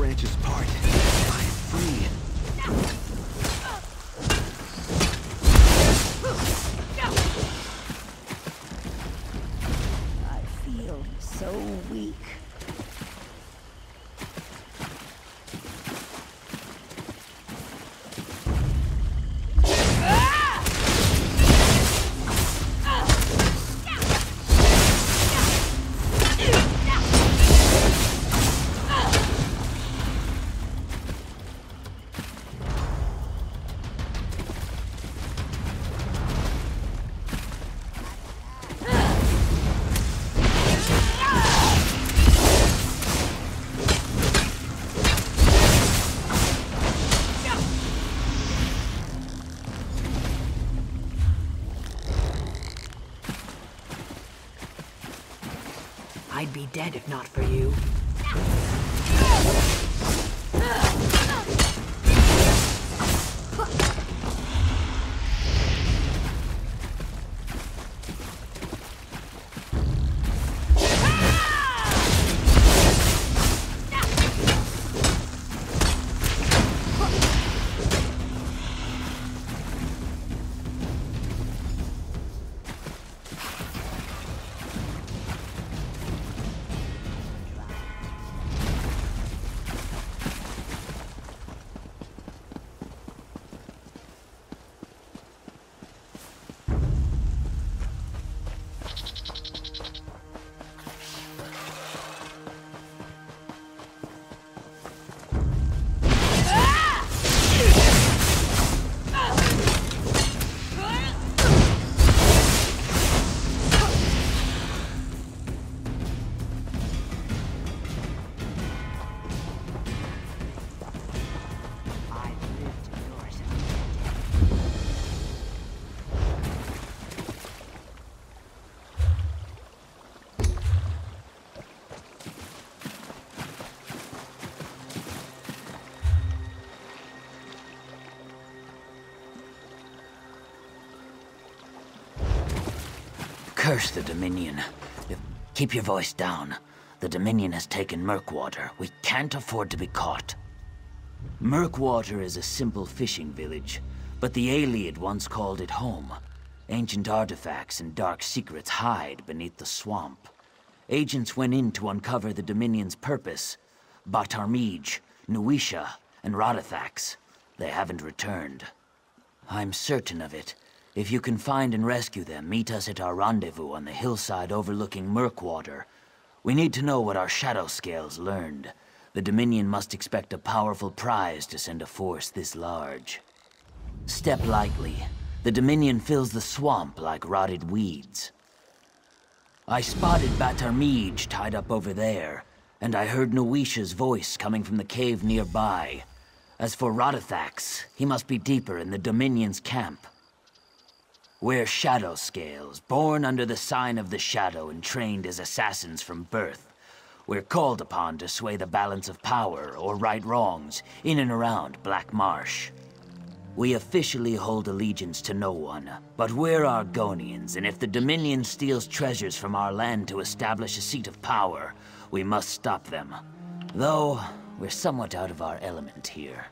branches part, I am free. I feel so weak. I'd be dead if not for you. Curse the Dominion. Keep your voice down. The Dominion has taken Murkwater. We can't afford to be caught. Murkwater is a simple fishing village, but the Ayleid once called it home. Ancient artifacts and dark secrets hide beneath the swamp. Agents went in to uncover the Dominion's purpose. Batarmij, Nuisha, and Rodathax. They haven't returned. I'm certain of it. If you can find and rescue them, meet us at our rendezvous on the hillside overlooking Murkwater. We need to know what our shadow scales learned. The Dominion must expect a powerful prize to send a force this large. Step lightly. The Dominion fills the swamp like rotted weeds. I spotted Batarmij tied up over there, and I heard Nuisha's voice coming from the cave nearby. As for Rodathax, he must be deeper in the Dominion's camp. We're Shadow Scales, born under the sign of the Shadow and trained as assassins from birth. We're called upon to sway the balance of power or right wrongs in and around Black Marsh. We officially hold allegiance to no one, but we're Argonians, and if the Dominion steals treasures from our land to establish a seat of power, we must stop them. Though, we're somewhat out of our element here.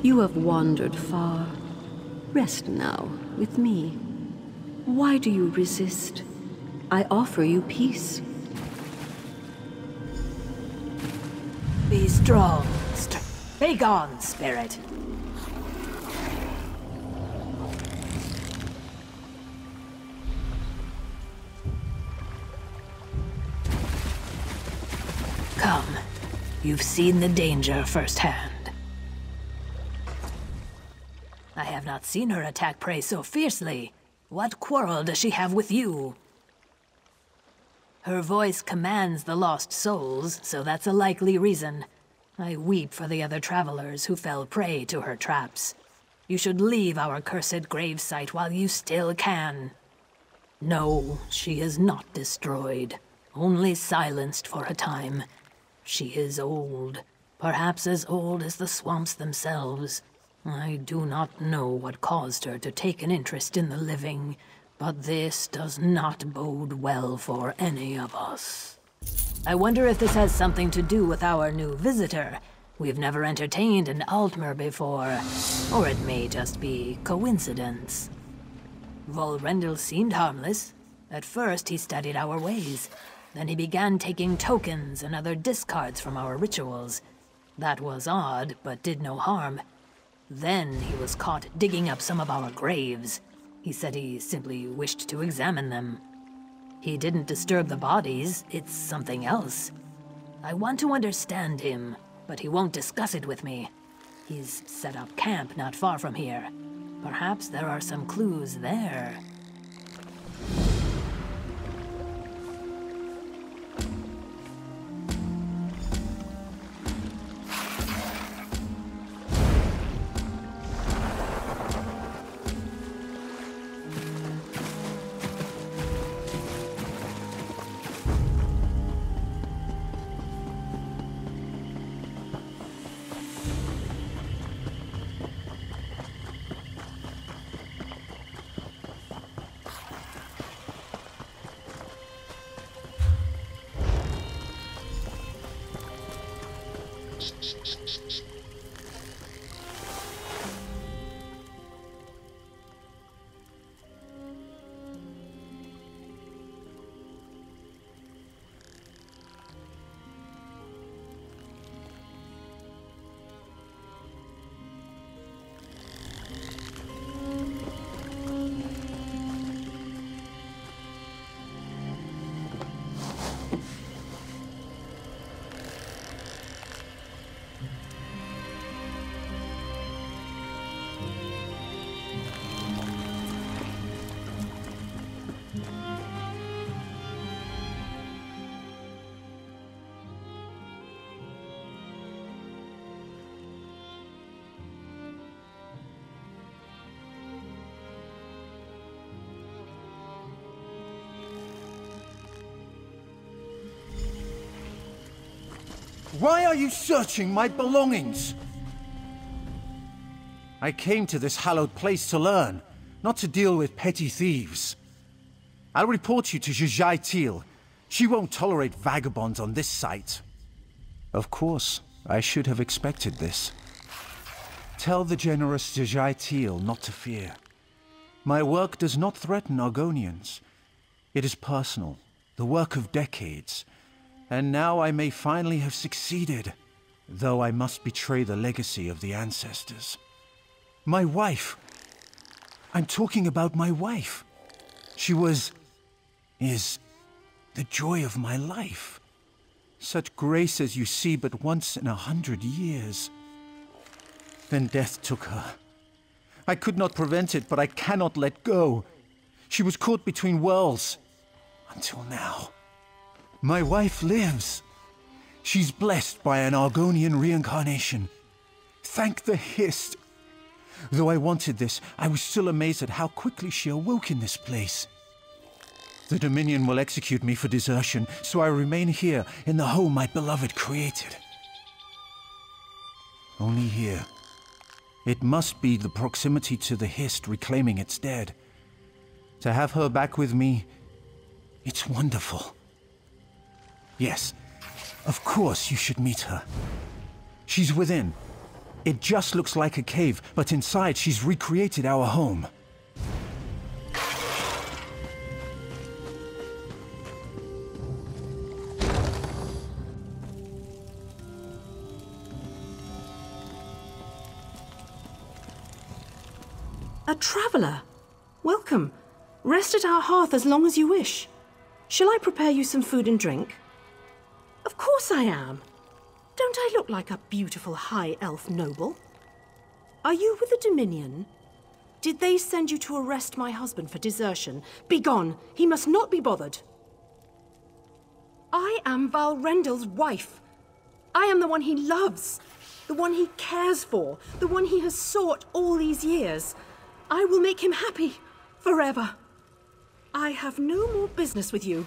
You have wandered far. Rest now with me. Why do you resist? I offer you peace. Be strong. Be gone, spirit. Come. You've seen the danger firsthand. I have not seen her attack prey so fiercely. What quarrel does she have with you? Her voice commands the lost souls, so that's a likely reason. I weep for the other travelers who fell prey to her traps. You should leave our cursed gravesite while you still can. No, she is not destroyed, only silenced for a time. She is old, perhaps as old as the swamps themselves. I do not know what caused her to take an interest in the living, but this does not bode well for any of us. I wonder if this has something to do with our new visitor. We've never entertained an Altmer before, or it may just be coincidence. Volrendel seemed harmless. At first he studied our ways. Then he began taking tokens and other discards from our rituals. That was odd, but did no harm. Then he was caught digging up some of our graves. He said he simply wished to examine them. He didn't disturb the bodies, it's something else. I want to understand him, but he won't discuss it with me. He's set up camp not far from here. Perhaps there are some clues there. Why are you searching my belongings? I came to this hallowed place to learn, not to deal with petty thieves. I'll report you to Jajai Teal. She won't tolerate vagabonds on this site. Of course, I should have expected this. Tell the generous Jajai Teal not to fear. My work does not threaten Argonians. It is personal, the work of decades. And now I may finally have succeeded, though I must betray the legacy of the ancestors. My wife. I'm talking about my wife. She is the joy of my life. Such grace as you see but once in 100 years. Then death took her. I could not prevent it, but I cannot let go. She was caught between worlds. Until now. My wife lives. She's blessed by an Argonian reincarnation. Thank the Hist. Though I wanted this, I was still amazed at how quickly she awoke in this place. The Dominion will execute me for desertion, so I remain here in the home my beloved created. Only here. It must be the proximity to the Hist reclaiming its dead. To have her back with me, it's wonderful. Yes, of course you should meet her. She's within. It just looks like a cave, but inside she's recreated our home. A traveller. Welcome. Rest at our hearth as long as you wish. Shall I prepare you some food and drink? Of course I am. Don't I look like a beautiful high elf noble? Are you with the Dominion? Did they send you to arrest my husband for desertion? Begone! He must not be bothered. I am Valrendel's wife. I am the one he loves, the one he cares for, the one he has sought all these years. I will make him happy forever. I have no more business with you.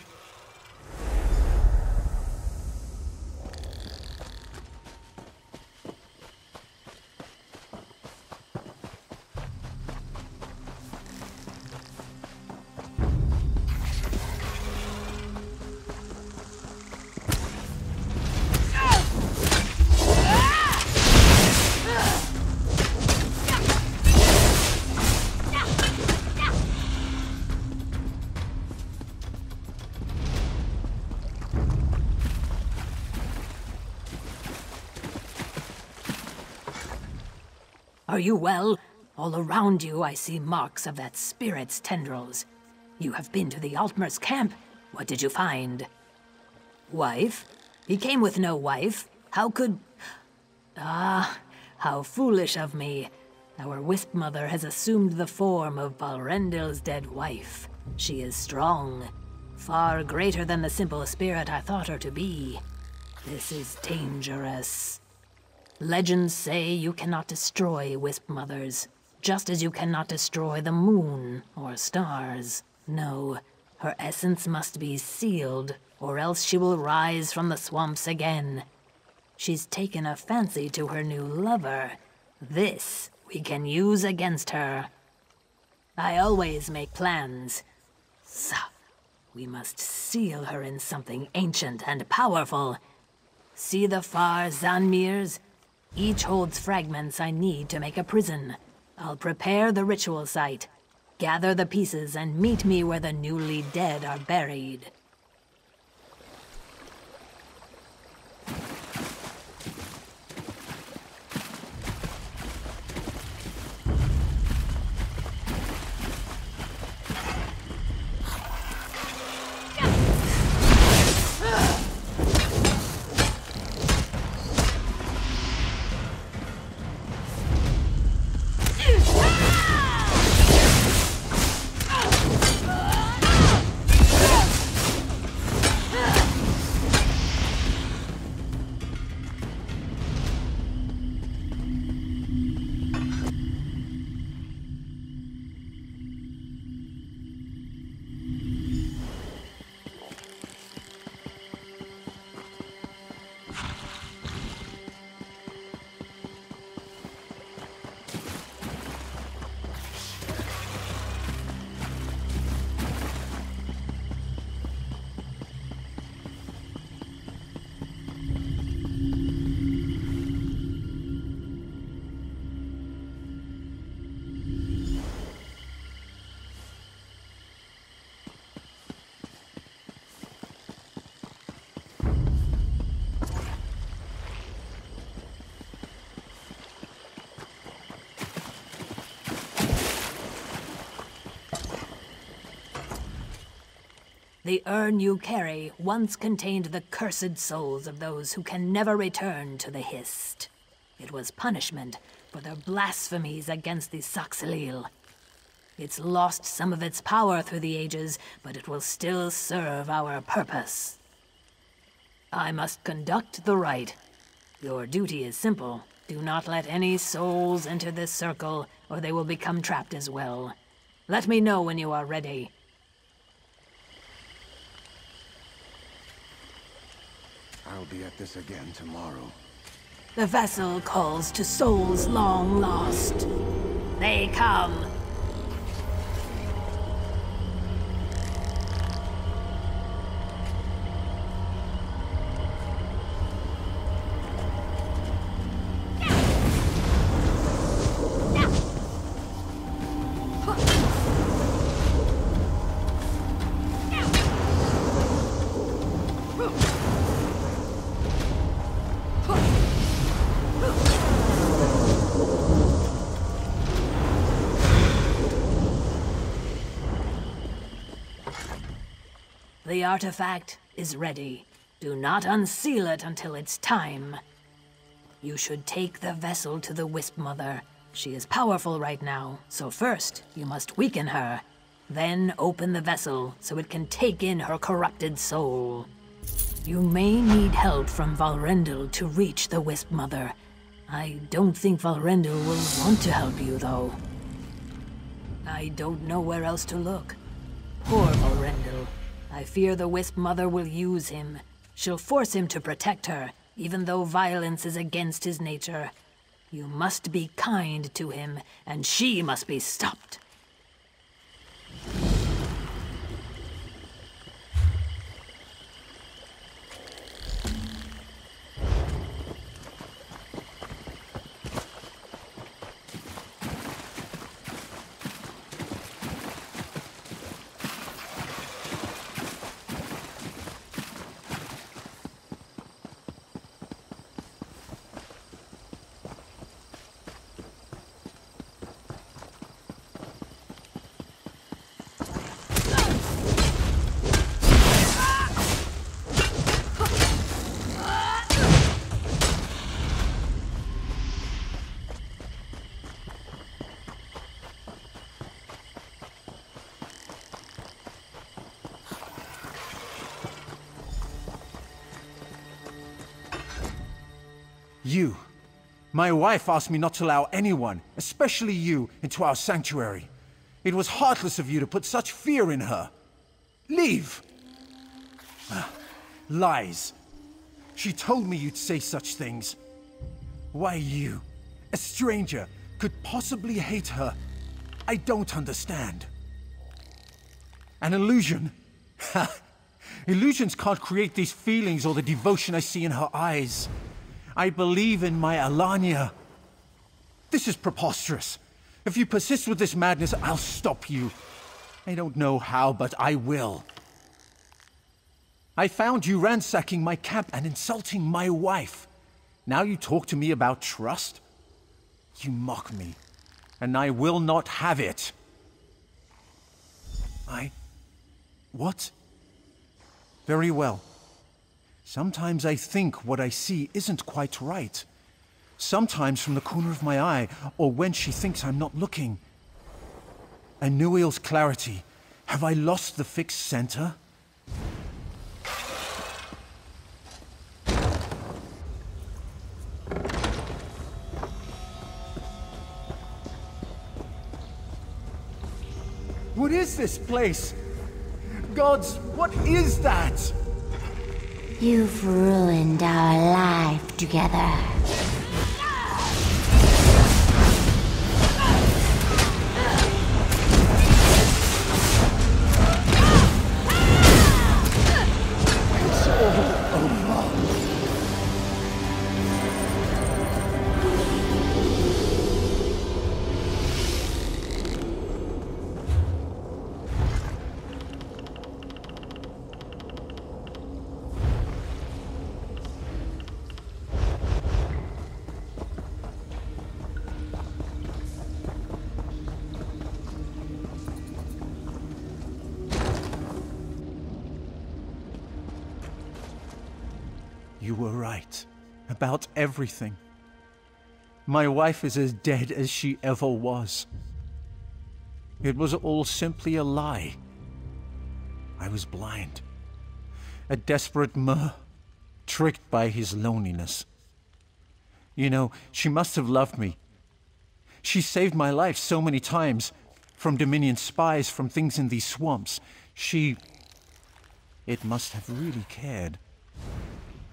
Are you well? All around you I see marks of that spirit's tendrils. You have been to the Altmer's camp. What did you find? Wife? He came with no wife. How could... Ah, how foolish of me. Our Wisp Mother has assumed the form of Valrendel's dead wife. She is strong, far greater than the simple spirit I thought her to be. This is dangerous. Legends say you cannot destroy Wisp Mothers, just as you cannot destroy the moon or stars. No, her essence must be sealed, or else she will rise from the swamps again. She's taken a fancy to her new lover. This we can use against her. I always make plans. So, we must seal her in something ancient and powerful. See the far Zanmirs? Each holds fragments I need to make a prison. I'll prepare the ritual site. Gather the pieces and meet me where the newly dead are buried. The urn you carry once contained the cursed souls of those who can never return to the Hist. It was punishment for their blasphemies against the Saxilil. It's lost some of its power through the ages, but it will still serve our purpose. I must conduct the rite. Your duty is simple. Do not let any souls enter this circle, or they will become trapped as well. Let me know when you are ready. I'll be at this again tomorrow. The vessel calls to souls long lost. They come. The artifact is ready. Do not unseal it until it's time. You should take the vessel to the Wisp Mother. She is powerful right now, so first you must weaken her. Then open the vessel so it can take in her corrupted soul. You may need help from Valrendil to reach the Wisp Mother. I don't think Valrendil will want to help you, though. I don't know where else to look. Poor Valrendil. I fear the Wisp Mother will use him. She'll force him to protect her, even though violence is against his nature. You must be kind to him, and she must be stopped. You. My wife asked me not to allow anyone, especially you, into our sanctuary. It was heartless of you to put such fear in her. Leave! Lies. She told me you'd say such things. Why you, a stranger, could possibly hate her, I don't understand. An illusion? Ha! Illusions can't create these feelings or the devotion I see in her eyes. I believe in my Alanya. This is preposterous. If you persist with this madness, I'll stop you. I don't know how, but I will. I found you ransacking my camp and insulting my wife. Now you talk to me about trust? You mock me, and I will not have it. What? Very well. Sometimes I think what I see isn't quite right. Sometimes from the corner of my eye, or when she thinks I'm not looking. Anuil's clarity. Have I lost the fixed center? What is this place? Gods, what is that? You've ruined our life together. It's all over. You were right. About everything. My wife is as dead as she ever was. It was all simply a lie. I was blind. A desperate tricked by his loneliness. You know, she must have loved me. She saved my life so many times. From Dominion spies, from things in these swamps. It must have really cared.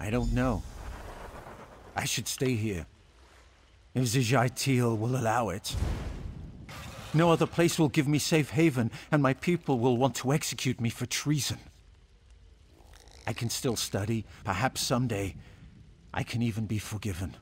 I don't know. I should stay here. If Zijai will allow it. No other place will give me safe haven, and my people will want to execute me for treason. I can still study. Perhaps someday, I can even be forgiven.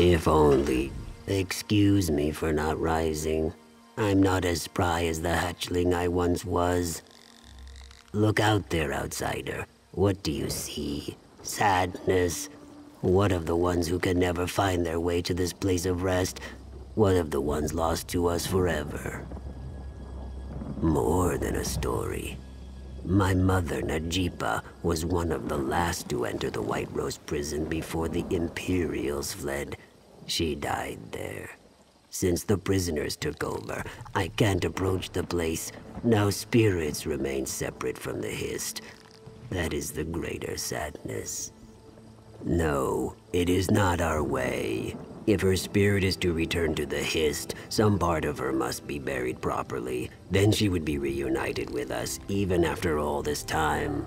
If only. Excuse me for not rising. I'm not as spry as the hatchling I once was. Look out there, outsider. What do you see? Sadness? What of the ones who can never find their way to this place of rest? What of the ones lost to us forever? More than a story. My mother, Najipa, was one of the last to enter the White Rose prison before the Imperials fled. She died there. Since the prisoners took over, I can't approach the place. Now spirits remain separate from the Hist. That is the greater sadness. No, it is not our way. If her spirit is to return to the Hist, some part of her must be buried properly. Then she would be reunited with us, even after all this time.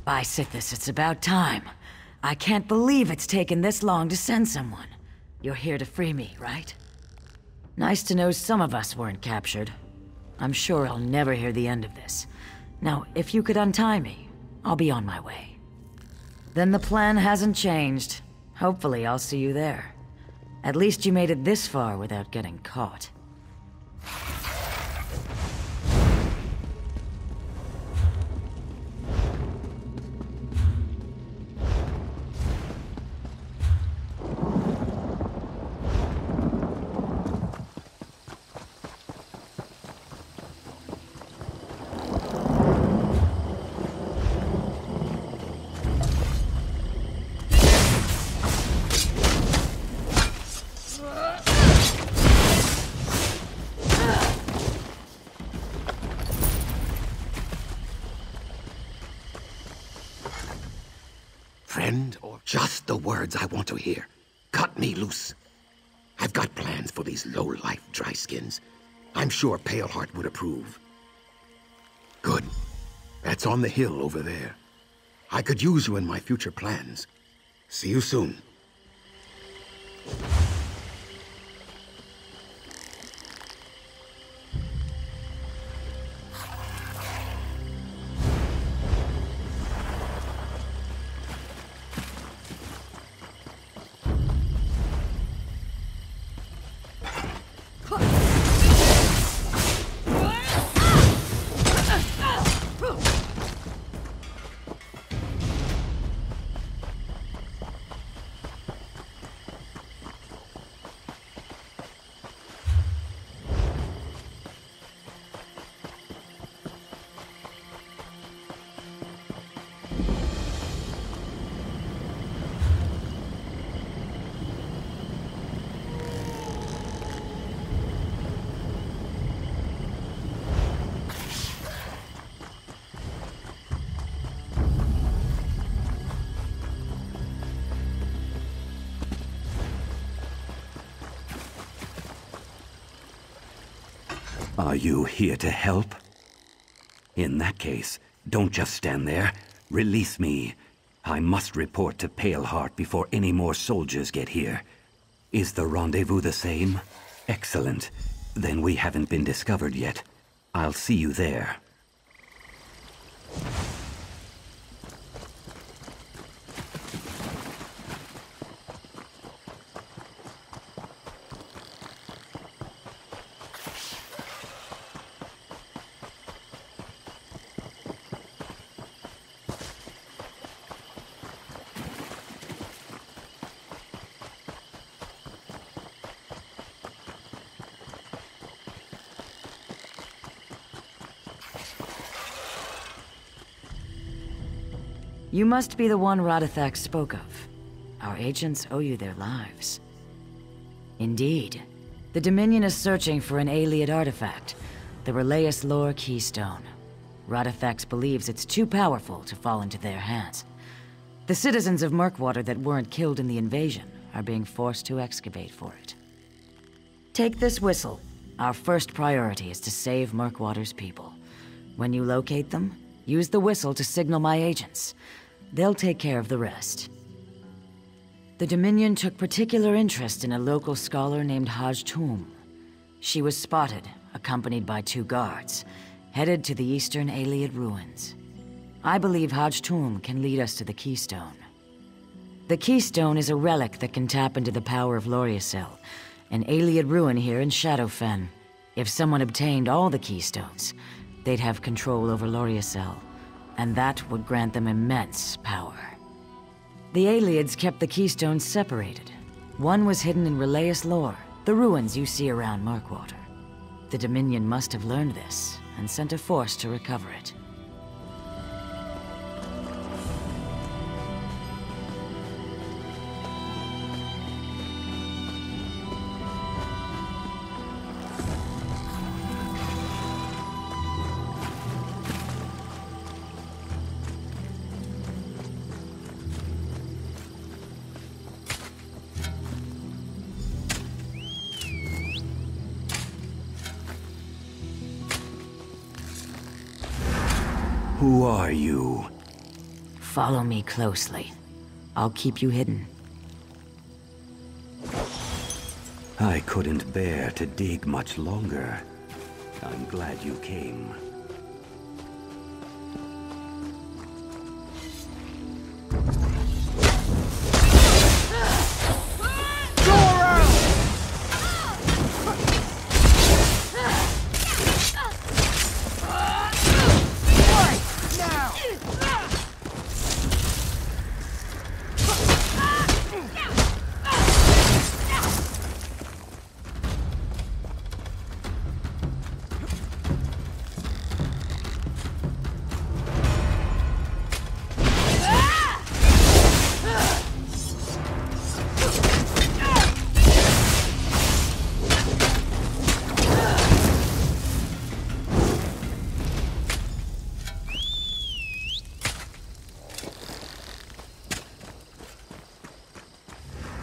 By Sithis, it's about time. I can't believe it's taken this long to send someone. You're here to free me, right? Nice to know some of us weren't captured. I'm sure I'll never hear the end of this. Now, if you could untie me, I'll be on my way. Then the plan hasn't changed. Hopefully I'll see you there. At least you made it this far without getting caught. Friend, or just the words I want to hear. Cut me loose. I've got plans for these low-life dry skins. I'm sure Paleheart would approve. Good. That's on the hill over there. I could use you in my future plans. See you soon. Are you here to help? In that case, don't just stand there. Release me. I must report to Paleheart before any more soldiers get here. Is the rendezvous the same? Excellent. Then we haven't been discovered yet. I'll see you there. You must be the one Radithax spoke of. Our agents owe you their lives. Indeed. The Dominion is searching for an Ayleid artifact, the Relayus Lore Keystone. Radithax believes it's too powerful to fall into their hands. The citizens of Murkwater that weren't killed in the invasion are being forced to excavate for it. Take this whistle. Our first priority is to save Murkwater's people. When you locate them, use the whistle to signal my agents. They'll take care of the rest. The Dominion took particular interest in a local scholar named Haj Tum. She was spotted, accompanied by 2 guards, headed to the eastern Ayleid ruins. I believe Haj Tum can lead us to the Keystone. The Keystone is a relic that can tap into the power of Loriacel, an Ayleid ruin here in Shadowfen. If someone obtained all the Keystones, they'd have control over Loriacel, and that would grant them immense power. The Ayleids kept the Keystones separated. One was hidden in Relayus Lore, the ruins you see around Murkwater. The Dominion must have learned this, and sent a force to recover it. Who are you? Follow me closely. I'll keep you hidden. I couldn't bear to dig much longer. I'm glad you came.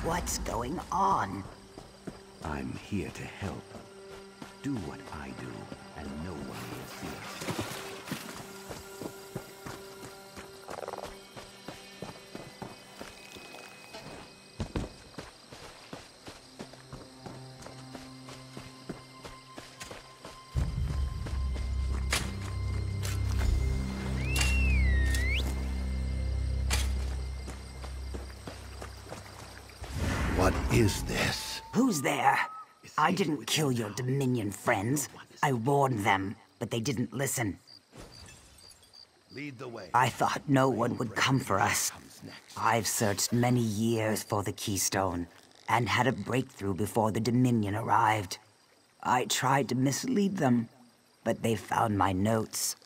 What's going on? I'm here to help. Do what I do, and no one will see it. What is this? Who's there? I didn't kill your Dominion friends. I warned them, but they didn't listen. Lead the way. I thought no one would come for us. I've searched many years for the Keystone, and had a breakthrough before the Dominion arrived. I tried to mislead them, but they found my notes.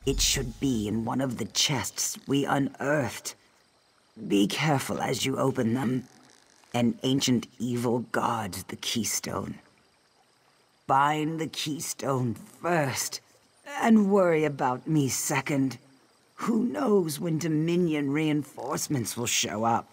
It should be in one of the chests we unearthed. Be careful as you open them. An ancient evil guards the Keystone. Find the Keystone first, and worry about me second. Who knows when Dominion reinforcements will show up?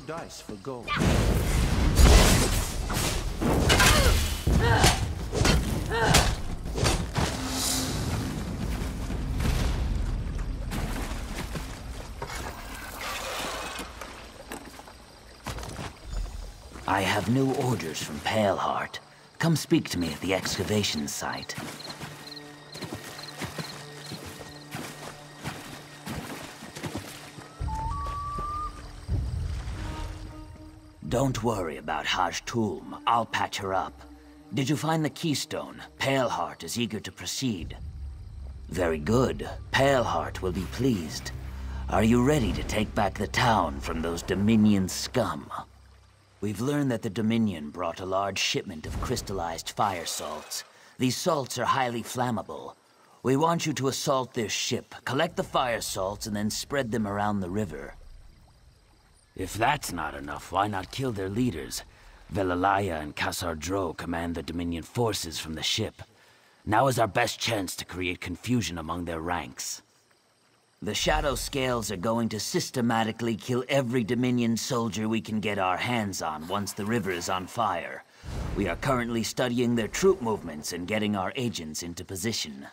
dice for gold. I have new orders from Paleheart. Come speak to me at the excavation site. Don't worry about Haj Tulm. I'll patch her up. Did you find the keystone? Paleheart is eager to proceed. Very good. Paleheart will be pleased. Are you ready to take back the town from those Dominion scum? We've learned that the Dominion brought a large shipment of crystallized fire salts. These salts are highly flammable. We want you to assault their ship, collect the fire salts, and then spread them around the river. If that's not enough, why not kill their leaders? Velalaya and Kassar Dro command the Dominion forces from the ship. Now is our best chance to create confusion among their ranks. The Shadow Scales are going to systematically kill every Dominion soldier we can get our hands on once the river is on fire. We are currently studying their troop movements and getting our agents into position.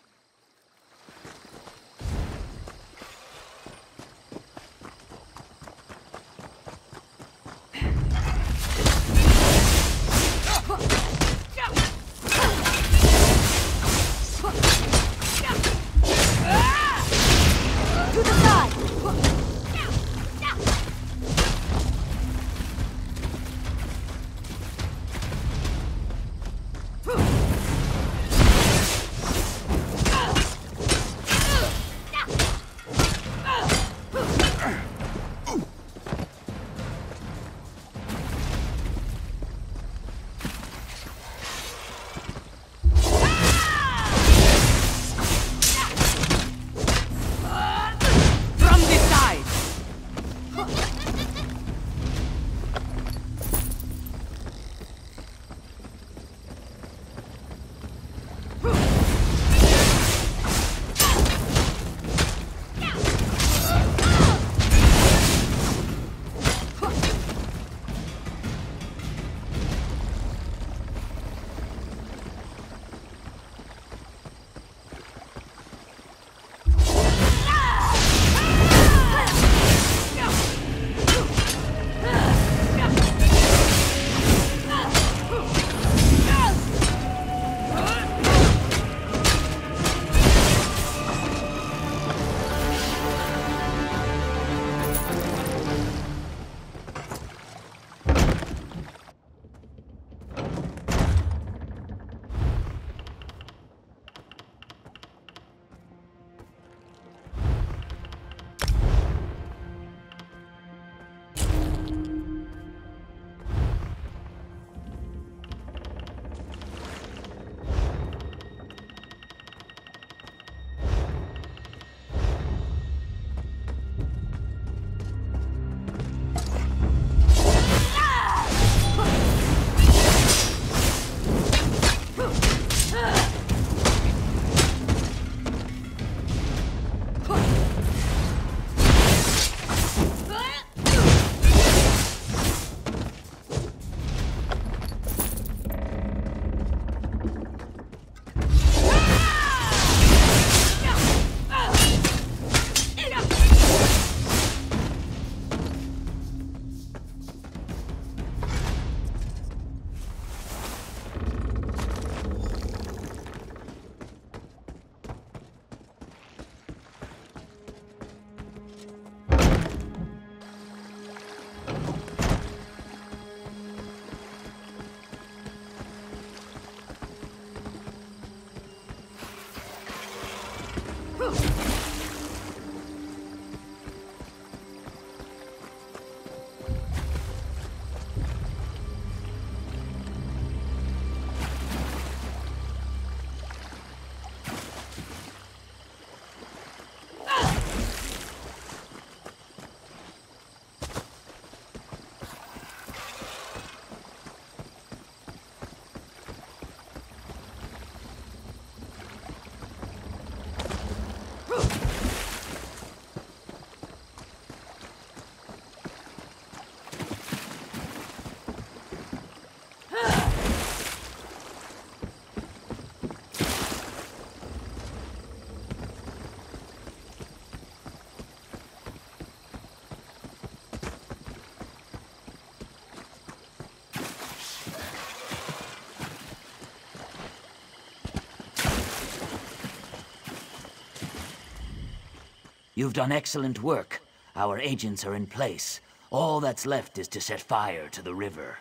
You've done excellent work. Our agents are in place. All that's left is to set fire to the river.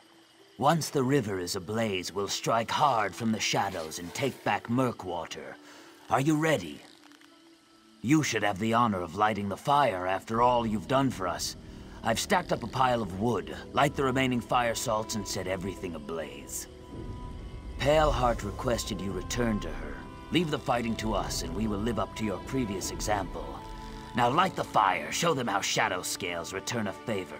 Once the river is ablaze, we'll strike hard from the shadows and take back Murkwater. Are you ready? You should have the honor of lighting the fire after all you've done for us. I've stacked up a pile of wood. Light the remaining fire salts and set everything ablaze. Paleheart requested you return to her. Leave the fighting to us, and we will live up to your previous example. Now light the fire. Show them how shadow scales return a favor.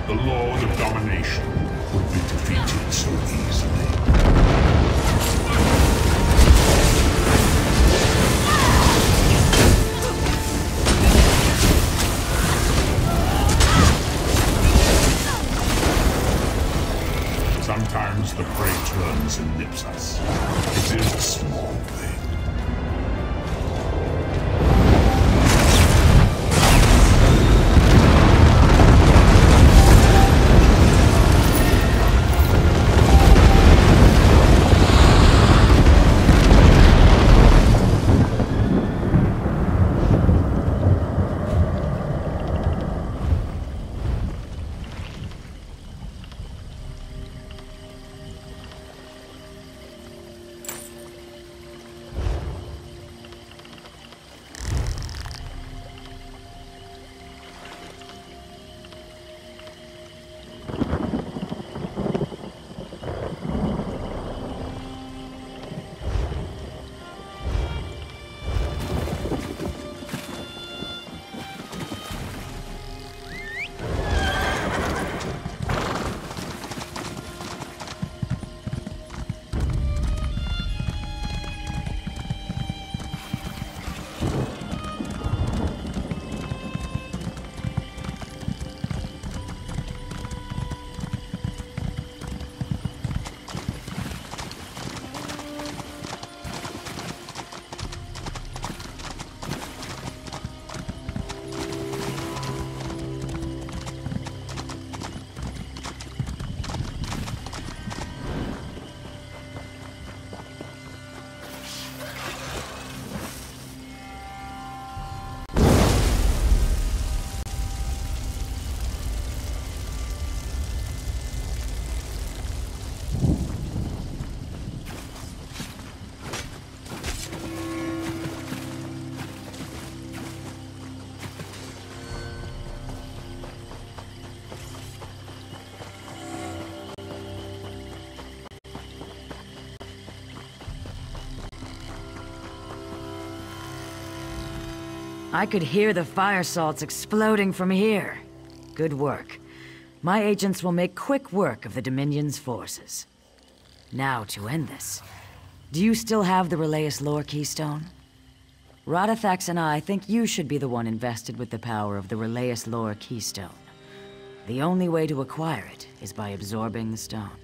The Lord of Domination would be defeated so easily. Sometimes the prey turns and nips us. It is a small thing. I could hear the fire salts exploding from here. Good work. My agents will make quick work of the Dominion's forces. Now, to end this, do you still have the Relaeus lore keystone? Radithax and I think you should be the one invested with the power of the Relaeus lore keystone. The only way to acquire it is by absorbing the stone.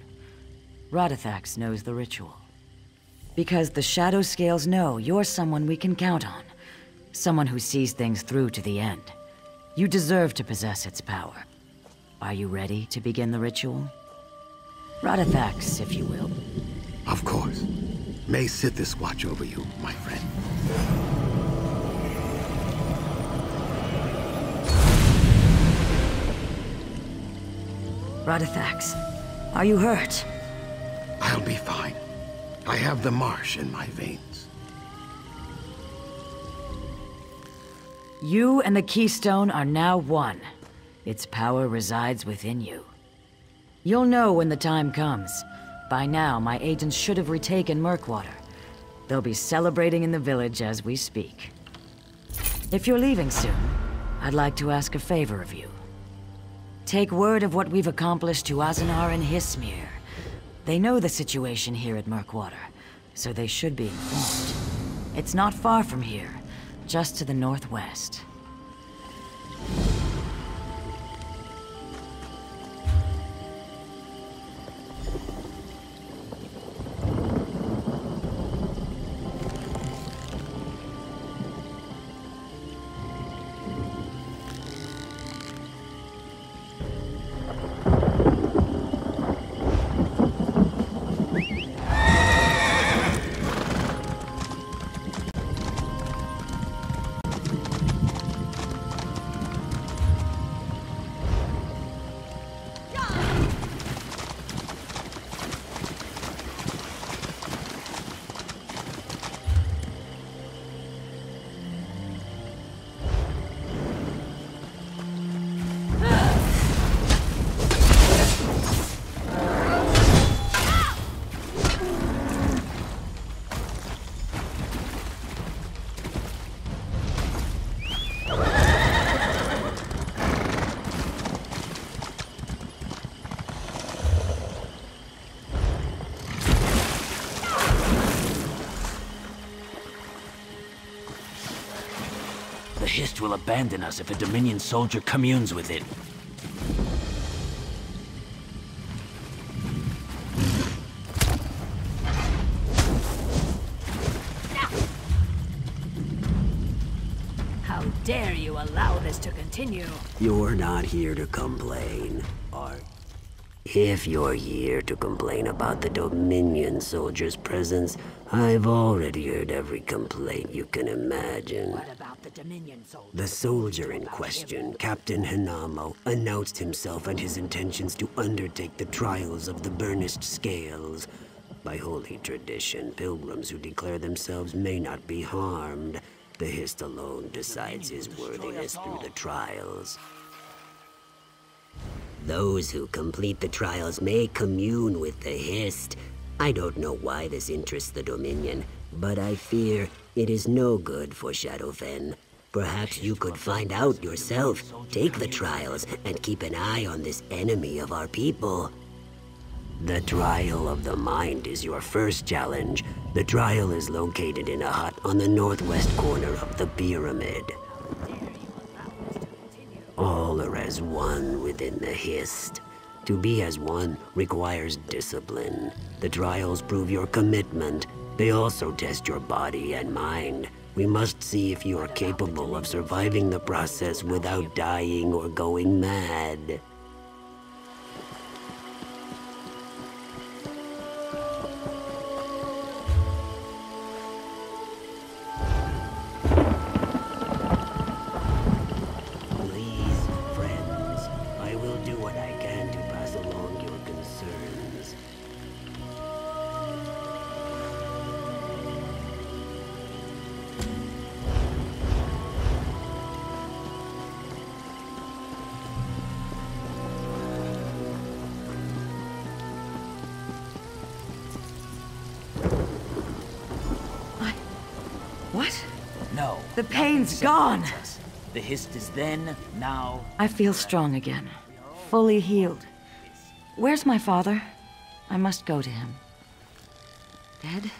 Radithax knows the ritual. Because the Shadow Scales know you're someone we can count on. Someone who sees things through to the end. You deserve to possess its power. Are you ready to begin the ritual? Radithax, if you will. Of course. May Sithis watch over you, my friend. Radithax, are you hurt? I'll be fine. I have the marsh in my veins. You and the Keystone are now one. Its power resides within you. You'll know when the time comes. By now, my agents should have retaken Murkwater. They'll be celebrating in the village as we speak. If you're leaving soon, I'd like to ask a favor of you. Take word of what we've accomplished to Azanar and Hismir. They know the situation here at Murkwater, so they should be informed. It's not far from here, just to the northwest. The Hist will abandon us if a Dominion soldier communes with it. How dare you allow this to continue? You're not here to complain, are you? If you're here to complain about the Dominion soldiers' presence, I've already heard every complaint you can imagine. What about the Dominion soldiers? The soldier in question, Captain Hinamo, announced himself and his intentions to undertake the trials of the burnished scales. By holy tradition, pilgrims who declare themselves may not be harmed. The Hist alone decides his worthiness through the trials. Those who complete the trials may commune with the Hist. I don't know why this interests the Dominion, but I fear it is no good for Shadowfen. Perhaps you could find out yourself, take the trials, and keep an eye on this enemy of our people. The Trial of the Mind is your first challenge. The trial is located in a hut on the northwest corner of the pyramid. All are as one within the Hist. To be as one requires discipline. The trials prove your commitment. They also test your body and mind. We must see if you are capable of surviving the process without dying or going mad. What? No. The pain's gone! The Hist is then, now... I feel strong again. Fully healed. Where's my father? I must go to him. Dead?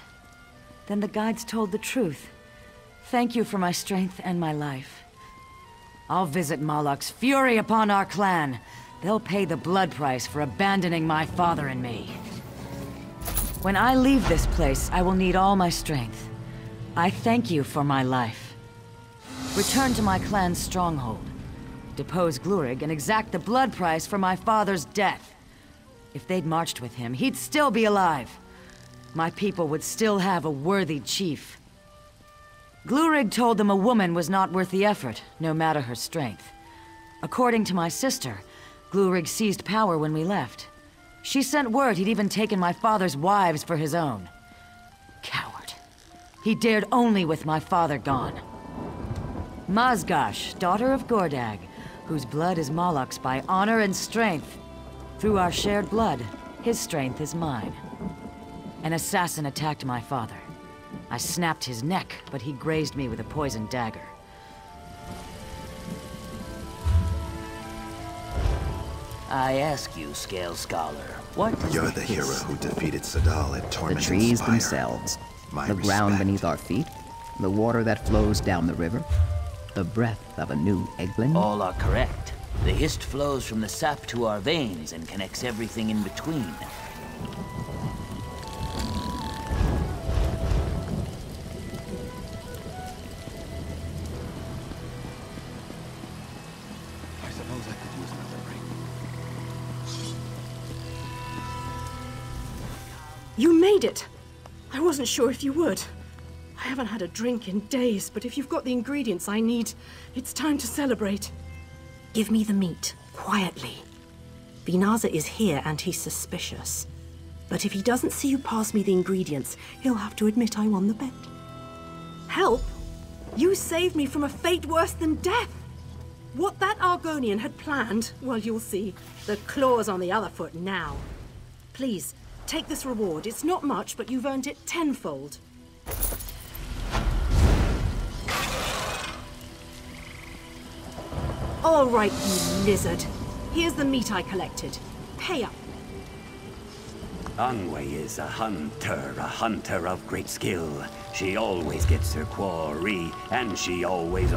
Then the guides told the truth. Thank you for my strength and my life. I'll visit Moloch's fury upon our clan. They'll pay the blood price for abandoning my father and me. When I leave this place, I will need all my strength. I thank you for my life. Return to my clan's stronghold. Depose Glurig and exact the blood price for my father's death. If they'd marched with him, he'd still be alive. My people would still have a worthy chief. Glurig told them a woman was not worth the effort, no matter her strength. According to my sister, Glurig seized power when we left. She sent word he'd even taken my father's wives for his own. Coward. He dared only with my father gone. Mazgash, daughter of Gordag, whose blood is Malak's by honor and strength. Through our shared blood, his strength is mine. An assassin attacked my father. I snapped his neck, but he grazed me with a poisoned dagger. I ask you, Scale Scholar, what does You're the hero who defeated Sadal at Tormented The trees Spire. themselves, My the ground respect. beneath our feet, the water that flows down the river, the breath of a new eggling. All are correct. The hist flows from the sap to our veins and connects everything in between. I suppose I could use another ring. You made it! I wasn't sure if you would. I haven't had a drink in days, but if you've got the ingredients I need, it's time to celebrate. Give me the meat, quietly. Binaza is here and he's suspicious. But if he doesn't see you pass me the ingredients, he'll have to admit I won the bet. Help? You saved me from a fate worse than death! What that Argonian had planned, well, you'll see. The claw's on the other foot now. Please, take this reward. It's not much, but you've earned it tenfold. All right, you lizard. Here's the meat I collected. Pay up. Angwei is a hunter of great skill. She always gets her quarry, and she always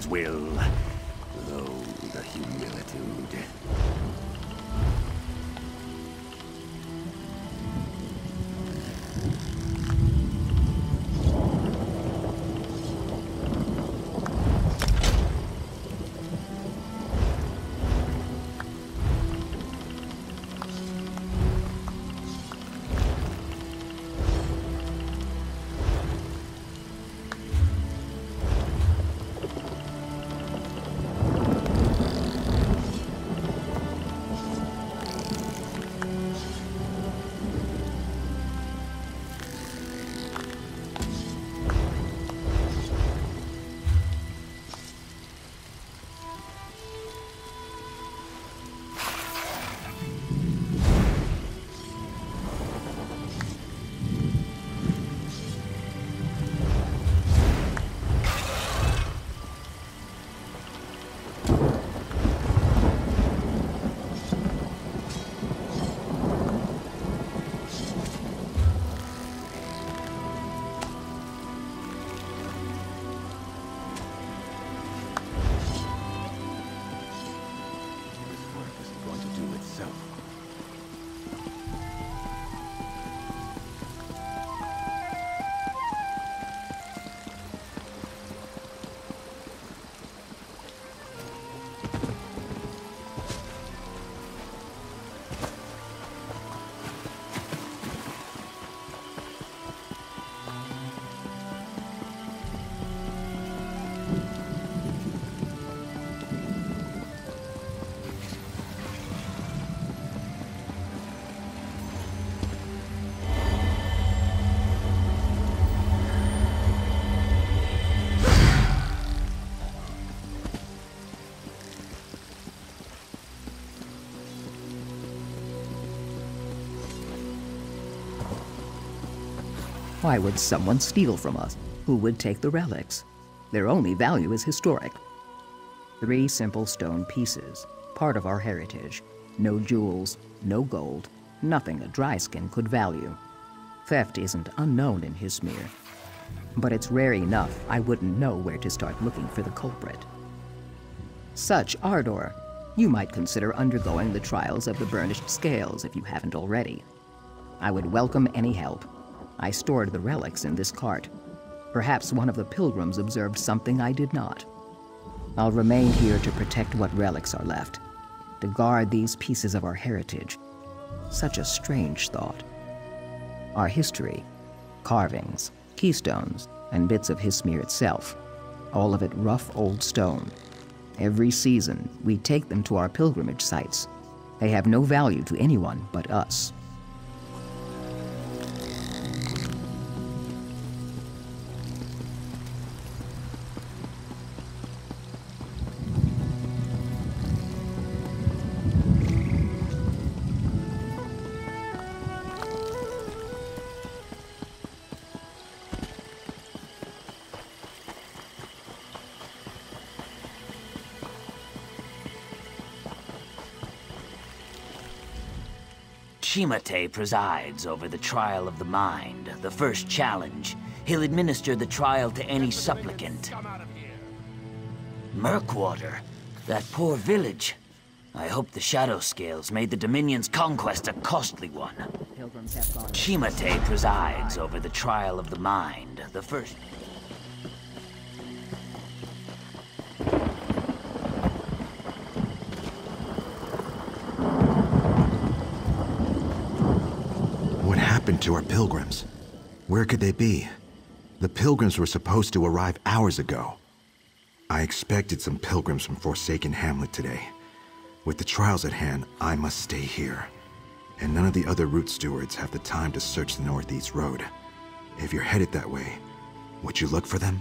will. Oh, the humilitude. Why would someone steal from us? Who would take the relics? Their only value is historic. 3 simple stone pieces, part of our heritage. No jewels, no gold, nothing a dryskin could value. Theft isn't unknown in his smear. But it's rare enough I wouldn't know where to start looking for the culprit. Such ardor, you might consider undergoing the trials of the burnished scales if you haven't already. I would welcome any help. I stored the relics in this cart. Perhaps one of the pilgrims observed something I did not. I'll remain here to protect what relics are left, to guard these pieces of our heritage, Such a strange thought. Our history, carvings, keystones, and bits of Hismir itself, all of it rough old stone. Every season, we take them to our pilgrimage sites. They have no value to anyone but us. Shimate presides over the trial of the mind, the first challenge. He'll administer the trial to any supplicant. Murkwater, that poor village. I hope the Shadow Scales made the Dominion's conquest a costly one. Shimate presides over the trial of the mind, the first... What happened to our pilgrims? Where could they be? The pilgrims were supposed to arrive hours ago. I expected some pilgrims from Forsaken Hamlet today. With the trials at hand, I must stay here. And none of the other route stewards have the time to search the Northeast Road. If you're headed that way, would you look for them?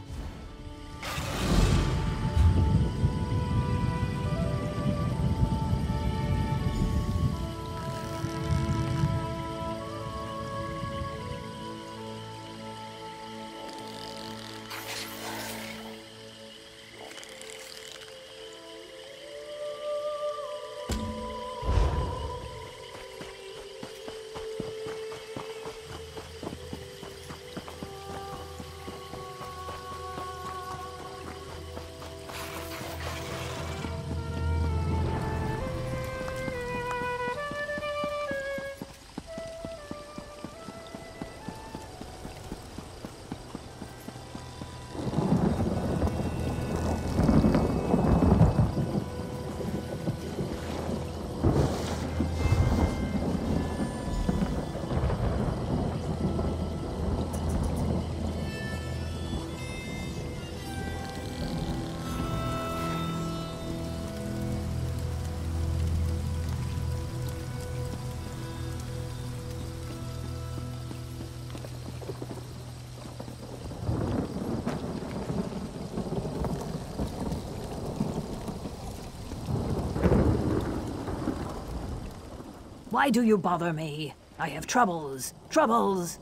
Why do you bother me? I have troubles. Troubles!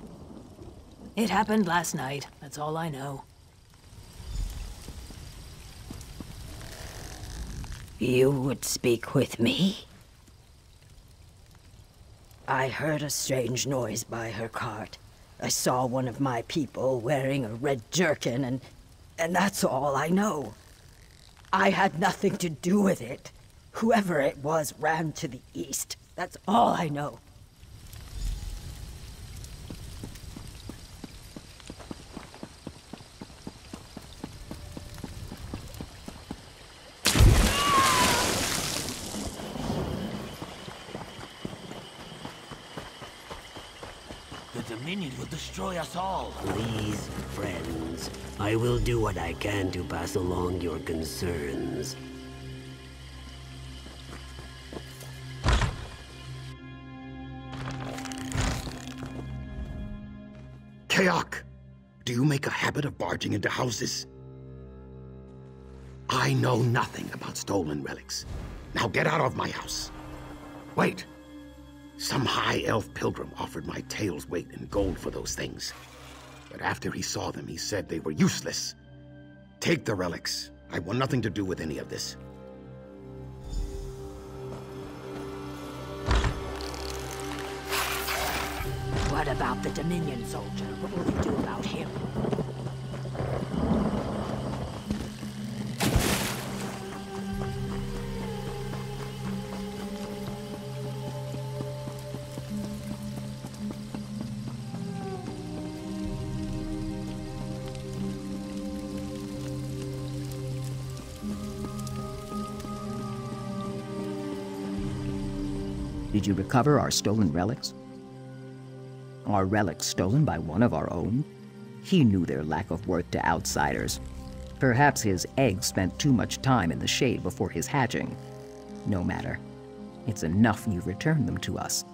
It happened last night. That's all I know. You would speak with me? I heard a strange noise by her cart. I saw one of my people wearing a red jerkin, and that's all I know. I had nothing to do with it. Whoever it was ran to the east. That's all I know. The Dominion will destroy us all. Please, friends. I will do what I can to pass along your concerns. Kayak, do you make a habit of barging into houses? I know nothing about stolen relics. Now get out of my house. Wait. Some high elf pilgrim offered my tail's weight in gold for those things. But after he saw them, he said they were useless. Take the relics. I want nothing to do with any of this. What about the Dominion soldier? What will you do about him? Did you recover our stolen relics? Are relics stolen by one of our own? He knew their lack of worth to outsiders. Perhaps his eggs spent too much time in the shade before his hatching. No matter. It's enough you returned them to us.